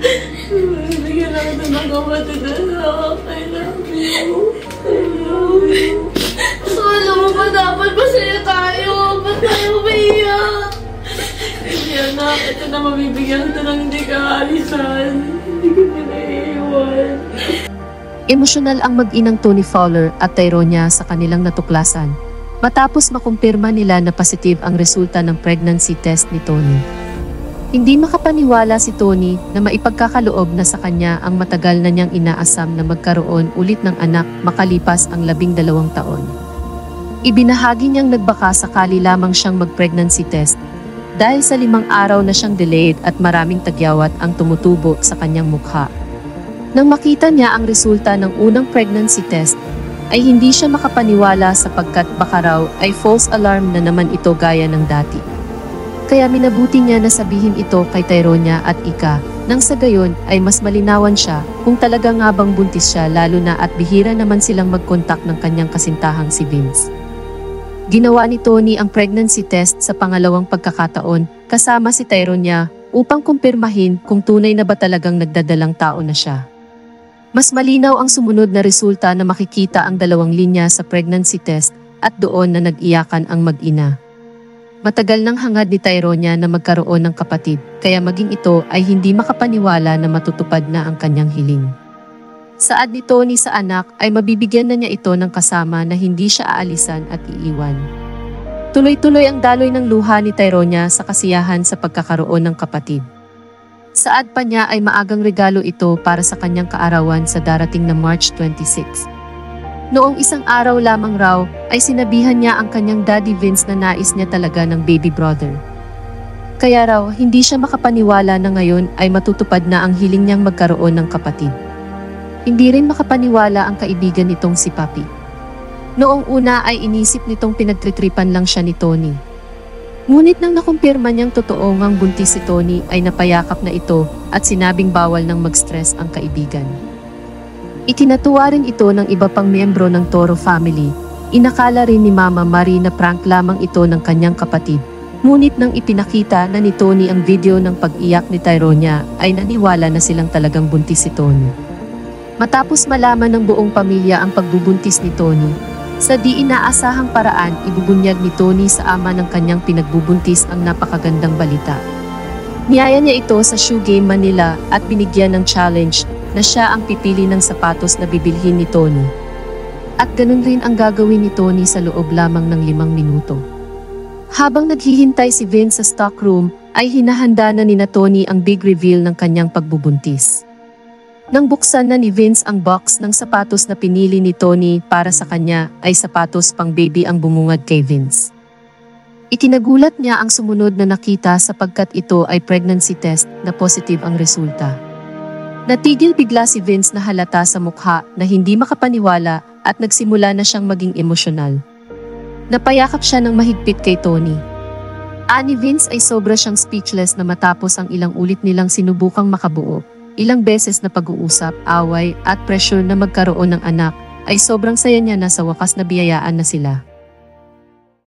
Bigyan lang ito ng kapatid na I love you. I love you. Alam mo ba dapat masaya tayo? Ba't tayo umiiyak? Hindi anak, ito na mabibigyan ito ng hindi ka aalisan. Hindi ka naiiwan. Emosyonal ang mag-inang Tony Fowler at Tyronia sa kanilang natuklasan matapos makumpirma nila na positive ang resulta ng pregnancy test ni Tony. Hindi makapaniwala si Tony na maipagkakaloob na sa kanya ang matagal na niyang inaasam na magkaroon ulit ng anak makalipas ang 12 taon. Ibinahagi niyang nagbaka sakali lamang siyang mag-pregnancy test dahil sa 5 araw na siyang delayed at maraming tagyawat ang tumutubo sa kanyang mukha. Nang makita niya ang resulta ng unang pregnancy test, ay hindi siya makapaniwala sapagkat baka raw ay false alarm na naman ito gaya ng dati. Kaya minabuti niya na sabihin ito kay Tyronia at Ika, nang sa gayon ay mas malinawan siya kung talaga nga bang buntis siya lalo na at bihira naman silang mag-contact ng kanyang kasintahang si Vince. Ginawa ni Tony ang pregnancy test sa pangalawang pagkakataon kasama si Tyronia upang kumpirmahin kung tunay na ba talagang nagdadalang tao na siya. Mas malinaw ang sumunod na resulta na makikita ang 2 linya sa pregnancy test at doon na nag-iyakan ang mag-ina. Matagal nang hangad ni Tyronia na magkaroon ng kapatid, kaya maging ito ay hindi makapaniwala na matutupad na ang kanyang hiling. Saad ni Tony sa anak ay mabibigyan na niya ito ng kasama na hindi siya aalisan at iiwan. Tuloy-tuloy ang daloy ng luha ni Tyronia sa kasiyahan sa pagkakaroon ng kapatid. Saad pa niya ay maagang regalo ito para sa kanyang kaarawan sa darating na March 26. Noong isang araw lamang raw ay sinabihan niya ang kanyang daddy Vince na nais niya talaga ng baby brother. Kaya raw hindi siya makapaniwala na ngayon ay matutupad na ang hiling niyang magkaroon ng kapatid. Hindi rin makapaniwala ang kaibigan nitong si Papi. Noong una ay inisip nitong pinagtritripan lang siya ni Tony. Ngunit nang nakumpirma niyang totoo ngang buntis si Tony ay napayakap na ito at sinabing bawal nang mag-stress ang kaibigan. Ikinatuwa rin ito ng iba pang miyembro ng Toro family. Inakala rin ni Mama Marie na prank lamang ito ng kanyang kapatid. Ngunit nang ipinakita na ni Tony ang video ng pag-iyak ni Tyronia ay naniwala na silang talagang buntis si Tony. Matapos malaman ng buong pamilya ang pagbubuntis ni Tony, sa di inaasahang paraan ibubunyag ni Tony sa ama ng kanyang pinagbubuntis ang napakagandang balita. Niyaya niya ito sa Shoe Game Manila at binigyan ng challenge na siya ang pipili ng sapatos na bibilhin ni Tony. At ganun rin ang gagawin ni Tony sa loob lamang ng 5 minuto. Habang naghihintay si Vince sa stockroom, ay hinahanda na ni Tony ang big reveal ng kanyang pagbubuntis. Nang buksan na ni Vince ang box ng sapatos na pinili ni Tony para sa kanya ay sapatos pang baby ang bumungad kay Vince. Ikinagulat niya ang sumunod na nakita sapagkat ito ay pregnancy test na positive ang resulta. Natigil bigla si Vince na halata sa mukha na hindi makapaniwala at nagsimula na siyang maging emosyonal. Napayakap siya ng mahigpit kay Tony. Ani Vince ay sobra siyang speechless na matapos ang ilang ulit nilang sinubukang makabuo. Ilang beses na pag-uusap, away at pressure na magkaroon ng anak ay sobrang saya niya na sa wakas na biyayaan na sila.